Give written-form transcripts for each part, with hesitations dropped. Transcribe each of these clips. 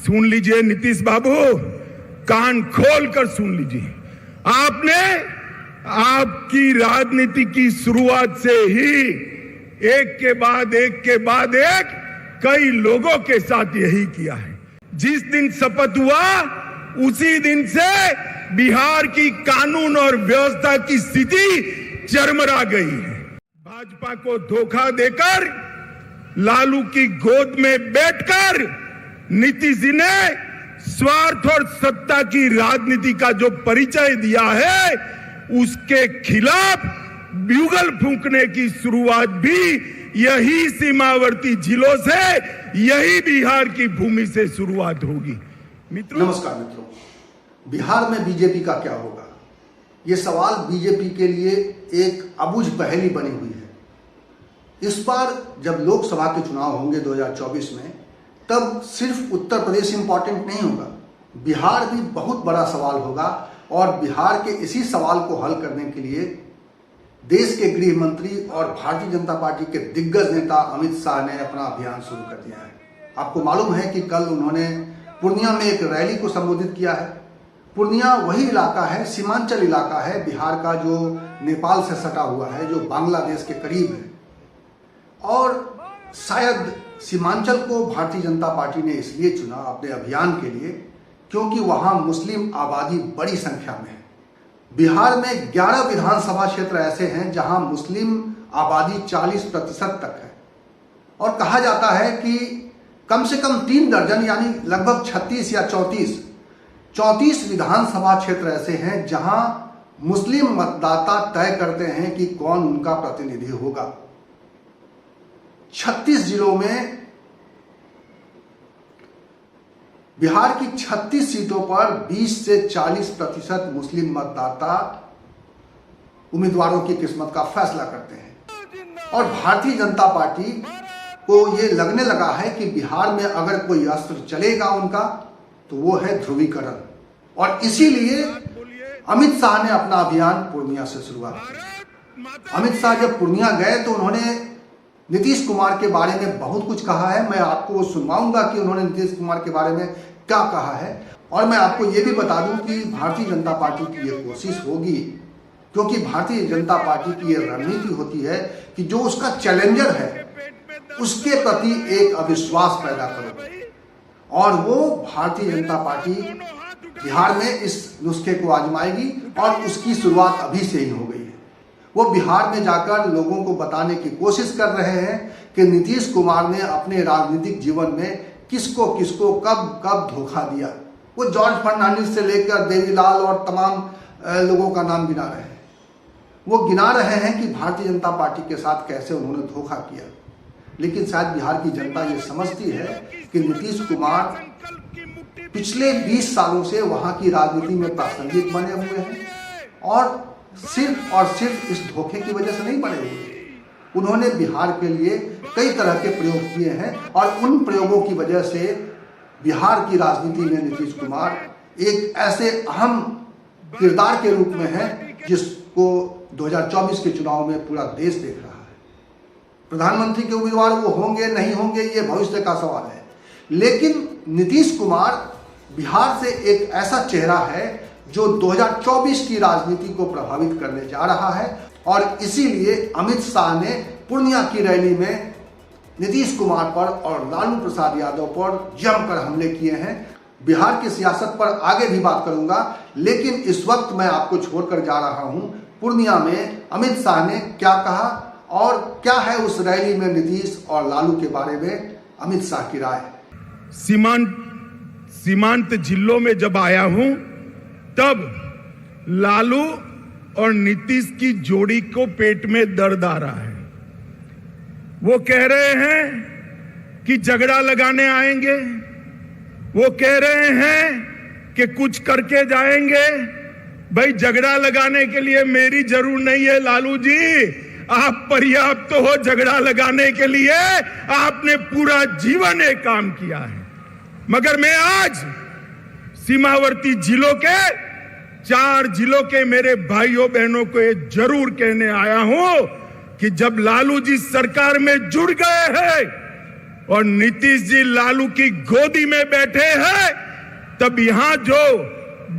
सुन लीजिए नीतीश बाबू, कान खोल कर सुन लीजिए। आपने आपकी राजनीति की शुरुआत से ही एक के बाद एक कई लोगों के साथ यही किया है। जिस दिन शपथ हुआ उसी दिन से बिहार की कानून और व्यवस्था की स्थिति चरमरा गई है। भाजपा को धोखा देकर लालू की गोद में बैठकर नीतीश जी ने स्वार्थ और सत्ता की राजनीति का जो परिचय दिया है, उसके खिलाफ ब्यूगल फूंकने की शुरुआत भी यही सीमावर्ती जिलों से, यही बिहार की भूमि से शुरुआत होगी। नमस्कार मित्रों, बिहार में बीजेपी का क्या होगा, ये सवाल बीजेपी के लिए एक अबूझ पहेली बनी हुई है। इस बार जब लोकसभा के चुनाव होंगे 2024 में, तब सिर्फ उत्तर प्रदेश इंपॉर्टेंट नहीं होगा, बिहार भी बहुत बड़ा सवाल होगा। और बिहार के इसी सवाल को हल करने के लिए देश के गृह मंत्री और भारतीय जनता पार्टी के दिग्गज नेता अमित शाह ने अपना अभियान शुरू कर दिया है। आपको मालूम है कि कल उन्होंने पूर्णिया में एक रैली को संबोधित किया है। पूर्णिया वही इलाका है, सीमांचल इलाका है बिहार का, जो नेपाल से सटा हुआ है, जो बांग्लादेश के करीब है। और शायद सीमांचल को भारतीय जनता पार्टी ने इसलिए चुना अपने अभियान के लिए क्योंकि वहां मुस्लिम आबादी बड़ी संख्या में है। बिहार में 11 विधानसभा क्षेत्र ऐसे हैं जहां मुस्लिम आबादी 40% तक है। और कहा जाता है कि कम से कम 3 दर्जन यानी लगभग 36 या 34 विधानसभा क्षेत्र ऐसे हैं जहां मुस्लिम मतदाता तय करते हैं कि कौन उनका प्रतिनिधि होगा। 36 जिलों में बिहार की 36 सीटों पर 20 से 40% मुस्लिम मतदाता उम्मीदवारों की किस्मत का फैसला करते हैं। और भारतीय जनता पार्टी को यह लगने लगा है कि बिहार में अगर कोई अस्त्र चलेगा उनका, तो वो है ध्रुवीकरण। और इसीलिए अमित शाह ने अपना अभियान पूर्णिया से शुरुआत की। अमित शाह जब पूर्णिया गए तो उन्होंने नीतीश कुमार के बारे में बहुत कुछ कहा है। मैं आपको सुनवाऊंगा कि उन्होंने नीतीश कुमार के बारे में क्या कहा है। और मैं आपको यह भी बता दूं कि भारतीय जनता पार्टी की यह कोशिश होगी, क्योंकि भारतीय जनता पार्टी की यह रणनीति होती है कि जो उसका चैलेंजर है उसके प्रति एक अविश्वास पैदा करो। और वो भारतीय जनता पार्टी बिहार में इस नुस्खे को आजमाएगी और उसकी शुरुआत अभी से ही हो गई है। वो बिहार में जाकर लोगों को बताने की कोशिश कर रहे हैं कि नीतीश कुमार ने अपने राजनीतिक जीवन में किसको किसको कब कब धोखा दिया। वो जॉर्ज फर्नांडिस से लेकर देवीलाल और तमाम लोगों का नाम गिना रहे हैं। वो गिना रहे हैं कि भारतीय जनता पार्टी के साथ कैसे उन्होंने धोखा किया। लेकिन शायद बिहार की जनता ये समझती है कि नीतीश कुमार पिछले 20 सालों से वहां की राजनीति में प्रासंगिक बने हुए हैं और सिर्फ इस धोखे की वजह से नहीं बने हुए। उन्होंने बिहार के लिए कई तरह के प्रयोग किए हैं और उन प्रयोगों की वजह से बिहार की राजनीति में नीतीश कुमार एक ऐसे अहम किरदार के रूप में है जिसको 2024 के चुनाव में पूरा देश देख रहा है। प्रधानमंत्री के उम्मीदवार वो होंगे नहीं होंगे, ये भविष्य का सवाल है। लेकिन नीतीश कुमार बिहार से एक ऐसा चेहरा है जो 2024 की राजनीति को प्रभावित करने जा रहा है। और इसीलिए अमित शाह ने पूर्णिया की रैली में नीतीश कुमार पर और लालू प्रसाद यादव पर जमकर हमले किए हैं। बिहार की सियासत पर आगे भी बात करूंगा, लेकिन इस वक्त मैं आपको छोड़कर जा रहा हूं पूर्णिया में अमित शाह ने क्या कहा और क्या है उस रैली में नीतीश और लालू के बारे में अमित शाह की राय। सीमांत जिलों में जब आया हूं तब लालू और नीतीश की जोड़ी को पेट में दर्द आ रहा है। वो कह रहे हैं कि झगड़ा लगाने आएंगे, वो कह रहे हैं कि कुछ करके जाएंगे। भाई झगड़ा लगाने के लिए मेरी जरूर नहीं है लालू जी, आप पर्याप्त हो झगड़ा लगाने के लिए, आपने पूरा जीवन एक काम किया है। मगर मैं आज सीमावर्ती जिलों के 4 जिलों के मेरे भाइयों बहनों को ये जरूर कहने आया हूं कि जब लालू जी सरकार में जुड़ गए हैं और नीतीश जी लालू की गोदी में बैठे हैं, तब यहां जो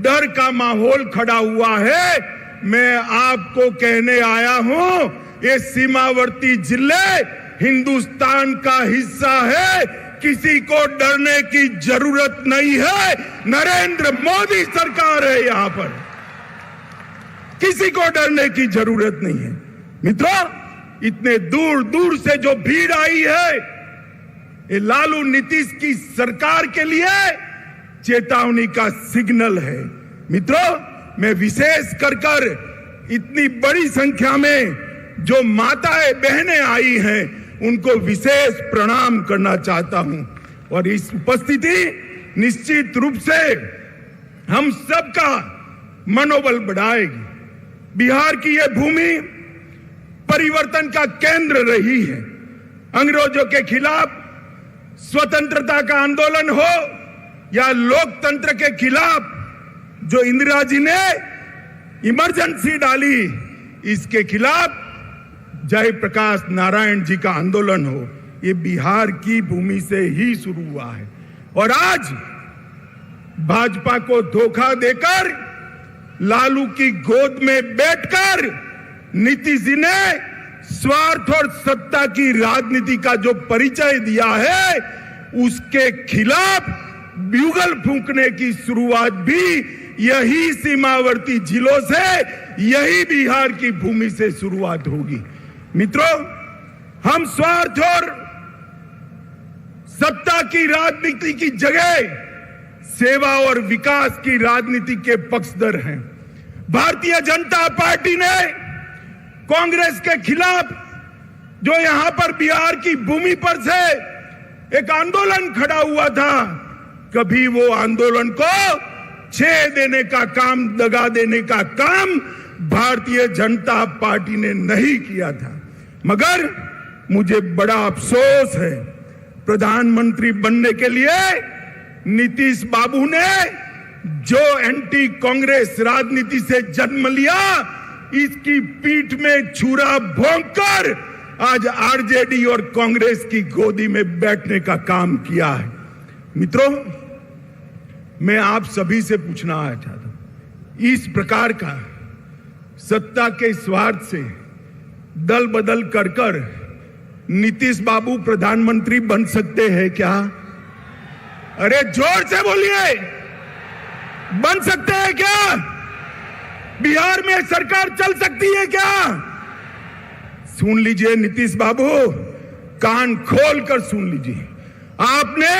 डर का माहौल खड़ा हुआ है, मैं आपको कहने आया हूं, ये सीमावर्ती जिले हिंदुस्तान का हिस्सा है, किसी को डरने की जरूरत नहीं है। नरेंद्र मोदी सरकार है यहां पर, किसी को डरने की जरूरत नहीं है। मित्रों, इतने दूर दूर से जो भीड़ आई है, ये लालू नीतीश की सरकार के लिए चेतावनी का सिग्नल है। मित्रों, मैं विशेष कर इतनी बड़ी संख्या में जो माताएं बहनें आई हैं, उनको विशेष प्रणाम करना चाहता हूं। और इस उपस्थिति निश्चित रूप से हम सबका मनोबल बढ़ाएगी। बिहार की यह भूमि परिवर्तन का केंद्र रही है। अंग्रेजों के खिलाफ स्वतंत्रता का आंदोलन हो या लोकतंत्र के खिलाफ जो इंदिरा जी ने इमरजेंसी डाली, इसके खिलाफ जयप्रकाश नारायण जी का आंदोलन हो, ये बिहार की भूमि से ही शुरू हुआ है। और आज भाजपा को धोखा देकर लालू की गोद में बैठकर नीतीश जी ने स्वार्थ और सत्ता की राजनीति का जो परिचय दिया है, उसके खिलाफ ब्यूगल फूंकने की शुरुआत भी यही सीमावर्ती जिलों से, यही बिहार की भूमि से शुरुआत होगी। मित्रों, हम स्वार्थ और सत्ता की राजनीति की जगह सेवा और विकास की राजनीति के पक्षधर हैं। भारतीय जनता पार्टी ने कांग्रेस के खिलाफ जो यहां पर बिहार की भूमि पर से एक आंदोलन खड़ा हुआ था, कभी वो आंदोलन को छेद देने का काम, दगा देने का काम भारतीय जनता पार्टी ने नहीं किया था। मगर मुझे बड़ा अफसोस है, प्रधानमंत्री बनने के लिए नीतीश बाबू ने जो एंटी कांग्रेस राजनीति से जन्म लिया, इसकी पीठ में छुरा भोंककर आज आरजेडी और कांग्रेस की गोदी में बैठने का काम किया है। मित्रों, मैं आप सभी से पूछना चाहता हूं, इस प्रकार का सत्ता के स्वार्थ से दल बदल कर नीतीश बाबू प्रधानमंत्री बन सकते हैं क्या? अरे जोर से बोलिए, बन सकते हैं क्या? बिहार में सरकार चल सकती है क्या? सुन लीजिए नीतीश बाबू, कान खोल कर सुन लीजिए। आपने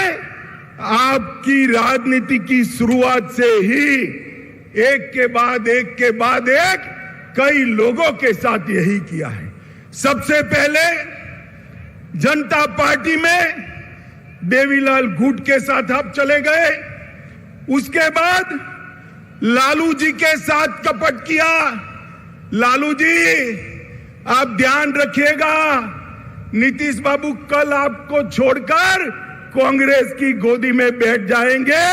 आपकी राजनीति की शुरुआत से ही एक के बाद एक कई लोगों के साथ यही किया है। सबसे पहले जनता पार्टी में देवीलाल गुट के साथ आप चले गए, उसके बाद लालू जी के साथ कपट किया। लालू जी, आप ध्यान रखिएगा, नीतीश बाबू कल आपको छोड़कर कांग्रेस की गोदी में बैठ जाएंगे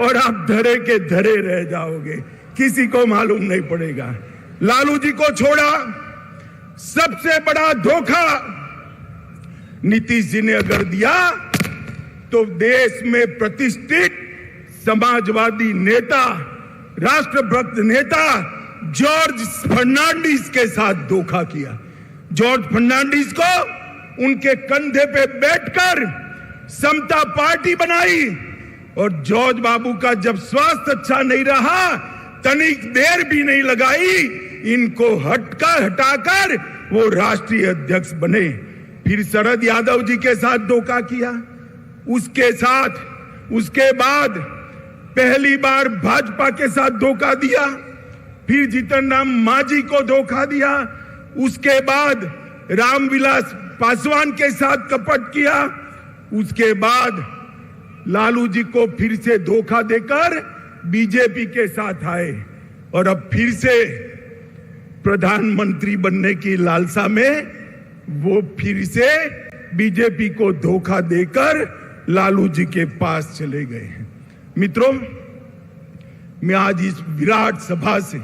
और आप धरे के धरे रह जाओगे, किसी को मालूम नहीं पड़ेगा। लालू जी को छोड़ा, सबसे बड़ा धोखा नीतीश जी ने अगर दिया तो देश में प्रतिष्ठित समाजवादी नेता, राष्ट्रभक्त नेता जॉर्ज फर्नांडिस के साथ धोखा किया। जॉर्ज फर्नांडिस को उनके कंधे पे बैठकर समता पार्टी बनाई, और जॉर्ज बाबू का जब स्वास्थ्य अच्छा नहीं रहा, तनिक देर भी नहीं लगाई, इनको हटाकर वो राष्ट्रीय अध्यक्ष बने। फिर शरद यादव जी के साथ धोखा किया, उसके बाद पहली बार भाजपा के साथ धोखा दिया, फिर जीतन राम मांझी को धोखा दिया, उसके बाद रामविलास पासवान के साथ कपट किया, उसके बाद लालू जी को फिर से धोखा देकर बीजेपी के साथ आए, और अब फिर से प्रधानमंत्री बनने की लालसा में वो फिर से बीजेपी को धोखा देकर लालू जी के पास चले गए हैं। मित्रों, मैं आज इस विराट सभा से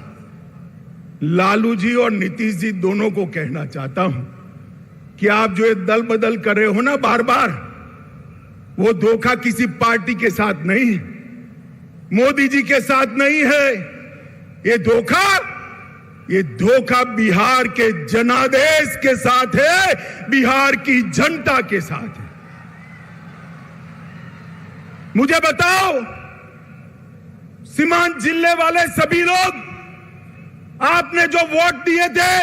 लालू जी और नीतीश जी दोनों को कहना चाहता हूं कि आप जो ये दल बदल कर रहे हो ना बार बार, वो धोखा किसी पार्टी के साथ नहीं, मोदी जी के साथ नहीं है। ये धोखा बिहार के जनादेश के साथ है, बिहार की जनता के साथ है। मुझे बताओ, सीमांत जिले वाले सभी लोग आपने जो वोट दिए थे,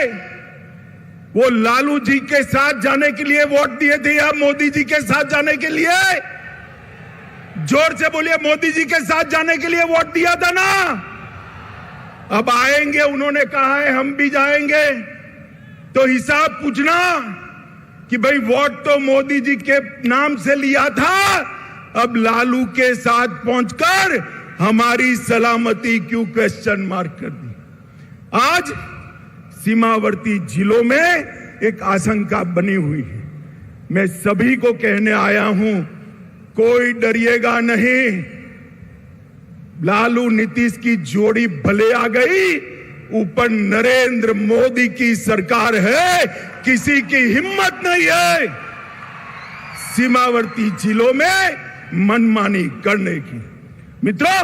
वो लालू जी के साथ जाने के लिए वोट दिए थे या मोदी जी के साथ जाने के लिए? जोर से बोलिए, मोदी जी के साथ जाने के लिए वोट दिया था ना? अब आएंगे, उन्होंने कहा है हम भी जाएंगे, तो हिसाब पूछना कि भाई वोट तो मोदी जी के नाम से लिया था, अब लालू के साथ पहुंचकर हमारी सलामती क्यों क्वेश्चन मार्क कर दी? आज सीमावर्ती जिलों में एक आशंका बनी हुई है। मैं सभी को कहने आया हूं, कोई डरिएगा नहीं। लालू नीतीश की जोड़ी भले आ गई, ऊपर नरेंद्र मोदी की सरकार है, किसी की हिम्मत नहीं है सीमावर्ती जिलों में मनमानी करने की। मित्रों,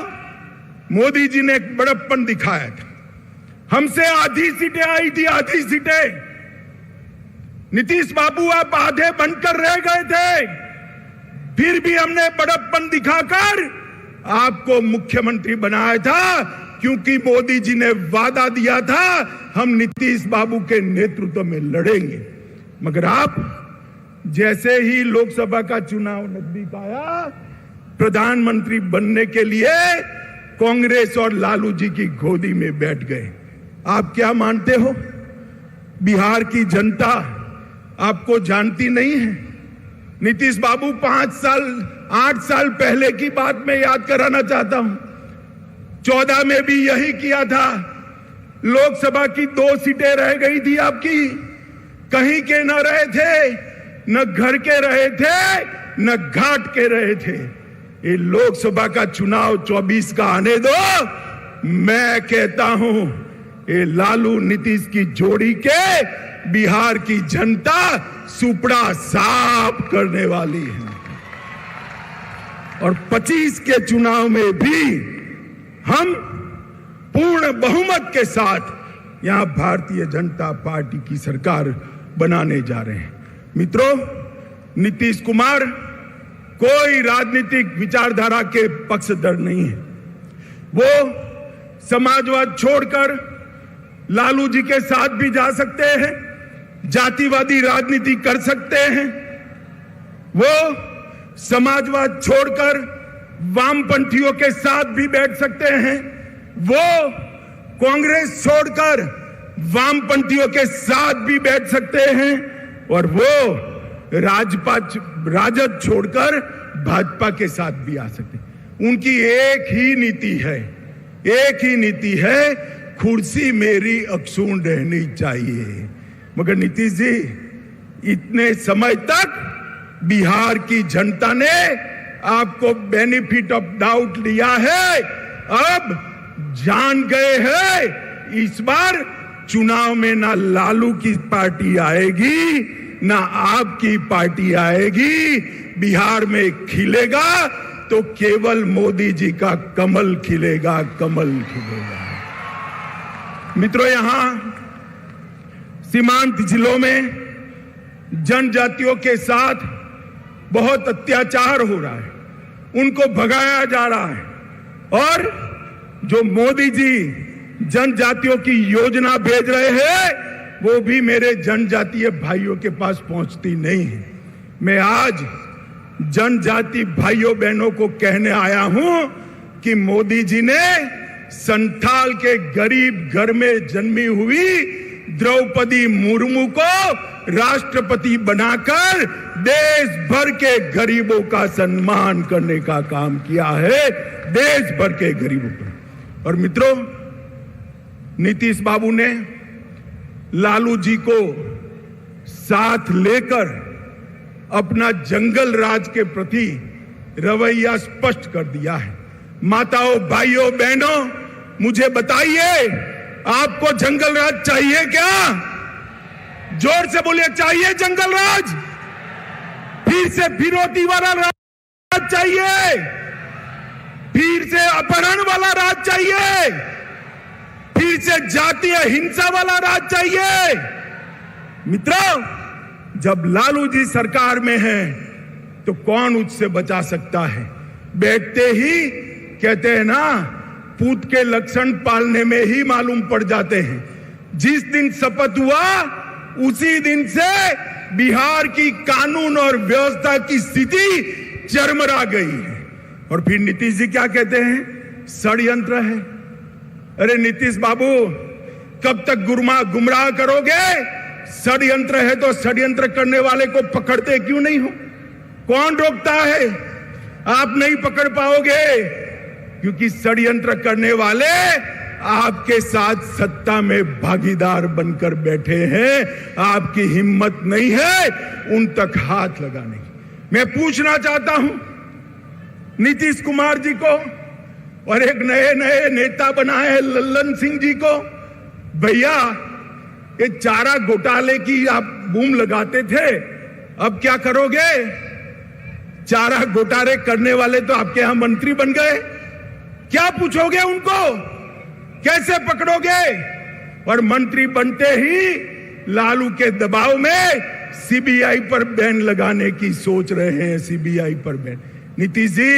मोदी जी ने एक बड़प्पन दिखाया था। हमसे आधी सीटें आई थी, आधी सीटें। नीतीश बाबू आप आधे बनकर रह गए थे, फिर भी हमने बड़प्पन दिखाकर आपको मुख्यमंत्री बनाया था, क्योंकि मोदी जी ने वादा दिया था हम नीतीश बाबू के नेतृत्व में लड़ेंगे। मगर आप जैसे ही लोकसभा का चुनाव नजदीक आया, प्रधानमंत्री बनने के लिए कांग्रेस और लालू जी की गोदी में बैठ गए। आप क्या मानते हो, बिहार की जनता आपको जानती नहीं है? नीतीश बाबू 8 साल पहले की बात मैं याद कराना चाहता हूं। 14 में भी यही किया था। लोकसभा की 2 सीटें रह गई थी आपकी, कहीं के न रहे थे, न घर के रहे थे, न घाट के रहे थे। ये लोकसभा का चुनाव 24 का आने दो। मैं कहता हूं, ये लालू नीतीश की जोड़ी के बिहार की जनता सुपड़ा साफ करने वाली है। और 25 के चुनाव में भी हम पूर्ण बहुमत के साथ यहां भारतीय जनता पार्टी की सरकार बनाने जा रहे हैं। मित्रों, नीतीश कुमार कोई राजनीतिक विचारधारा के पक्षधर नहीं है। वो समाजवाद छोड़कर लालू जी के साथ भी जा सकते हैं, जातिवादी राजनीति कर सकते हैं। वो समाजवाद छोड़कर वामपंथियों के साथ भी बैठ सकते हैं। वो कांग्रेस छोड़कर वामपंथियों के साथ भी बैठ सकते हैं। और वो राजद छोड़कर भाजपा के साथ भी आ सकते हैं। उनकी एक ही नीति है, कुर्सी मेरी अक्षुण्ण रहनी चाहिए। मगर नीतीश जी, इतने समय तक बिहार की जनता ने आपको बेनिफिट ऑफ डाउट लिया है, अब जान गए हैं इस बार चुनाव में ना लालू की पार्टी आएगी, ना आपकी पार्टी आएगी। बिहार में खिलेगा तो केवल मोदी जी का कमल खिलेगा, कमल खिलेगा। मित्रों, यहां सीमांत जिलों में जनजातियों के साथ बहुत अत्याचार हो रहा है, उनको भगाया जा रहा है। और जो मोदी जी जनजातियों की योजना भेज रहे हैं, वो भी मेरे जनजातीय भाइयों के पास पहुंचती नहीं है। मैं आज जनजाति भाइयों बहनों को कहने आया हूं कि मोदी जी ने संथाल के गरीब घर में जन्मी हुई द्रौपदी मुर्मू को राष्ट्रपति बनाकर देश भर के गरीबों का सम्मान करने का काम किया है, देश भर के गरीबों का। और मित्रों, नीतीश बाबू ने लालू जी को साथ लेकर अपना जंगल राज के प्रति रवैया स्पष्ट कर दिया है। माताओं, भाइयों, बहनों, मुझे बताइए, आपको जंगल राज चाहिए क्या? जोर से बोलिए, चाहिए जंगल राज? फिर से फिरौती वाला राज? राज चाहिए, फिर से अपहरण वाला राज चाहिए, फिर से जातीय हिंसा वाला राज चाहिए। मित्रों, जब लालू जी सरकार में है तो कौन उससे बचा सकता है? बैठते ही कहते हैं ना, पूत के लक्षण पालने में ही मालूम पड़ जाते हैं। जिस दिन शपथ हुआ उसी दिन से बिहार की कानून और व्यवस्था की स्थिति चरमरा गई है। और फिर नीतीश जी क्या कहते हैं? षड्यंत्र है। अरे नीतीश बाबू, कब तक गुमराह करोगे? षड्यंत्र है तो षड्यंत्र करने वाले को पकड़ते क्यों नहीं हो? कौन रोकता है? आप नहीं पकड़ पाओगे, क्योंकि षड्यंत्र करने वाले आपके साथ सत्ता में भागीदार बनकर बैठे हैं। आपकी हिम्मत नहीं है उन तक हाथ लगाने की। मैं पूछना चाहता हूं नीतीश कुमार जी को और एक नए नए नेता बनाए लल्लन सिंह जी को, भैया ये चारा घोटाले की आप बूम लगाते थे, अब क्या करोगे? चारा घोटाले करने वाले तो आपके यहां मंत्री बन गए, क्या पूछोगे उनको? कैसे पकड़ोगे? और मंत्री बनते ही लालू के दबाव में सीबीआई पर बैन लगाने की सोच रहे हैं। सीबीआई पर बैन। नीतीश जी,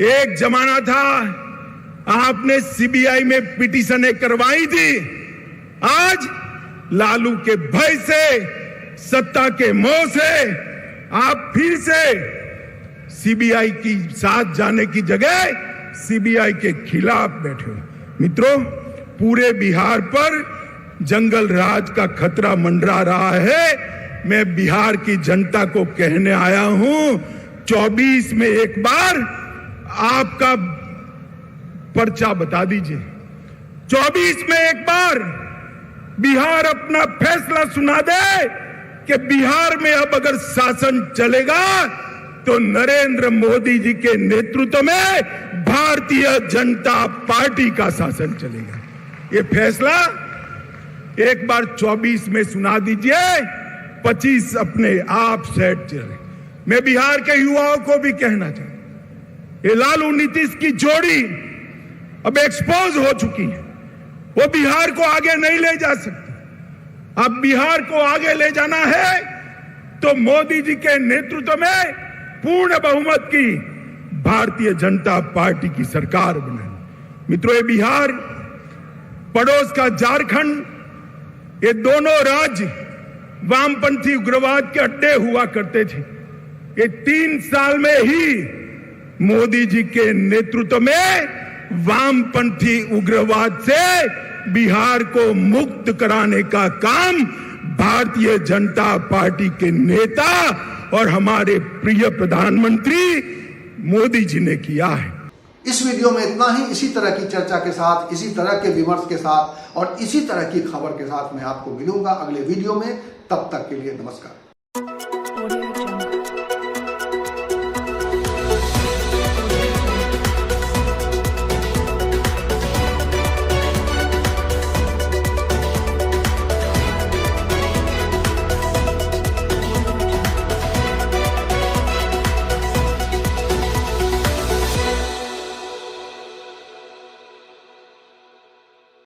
एक जमाना था आपने सीबीआई में पिटीशनें करवाई थी, आज लालू के भय से, सत्ता के मोह से आप फिर से सीबीआई की साथ जाने की जगह सीबीआई के खिलाफ बैठे हो। मित्रों, पूरे बिहार पर जंगल राज का खतरा मंडरा रहा है। मैं बिहार की जनता को कहने आया हूं, 24 में एक बार आपका पर्चा बता दीजिए। 24 में एक बार बिहार अपना फैसला सुना दे कि बिहार में अब अगर शासन चलेगा तो नरेंद्र मोदी जी के नेतृत्व में भारतीय जनता पार्टी का शासन चलेगा। ये फैसला एक बार 24 में सुना दीजिए, 25 अपने आप सेट चले। मैं बिहार के युवाओं को भी कहना चाहता हूं, ये लालू नीतीश की जोड़ी अब एक्सपोज हो चुकी है। वो बिहार को आगे नहीं ले जा सकती। अब बिहार को आगे ले जाना है तो मोदी जी के नेतृत्व में पूर्ण बहुमत की भारतीय जनता पार्टी की सरकार बनानी। मित्रों, ये बिहार, पड़ोस का झारखंड, ये दोनों राज्य वामपंथी उग्रवाद के अड्डे हुआ करते थे। ये 3 साल में ही मोदी जी के नेतृत्व में वामपंथी उग्रवाद से बिहार को मुक्त कराने का काम भारतीय जनता पार्टी के नेता और हमारे प्रिय प्रधानमंत्री मोदी जी ने किया है। इस वीडियो में इतना ही। इसी तरह की चर्चा के साथ, इसी तरह के विमर्श के साथ और इसी तरह की खबर के साथ मैं आपको मिलूंगा अगले वीडियो में। तब तक के लिए नमस्कार।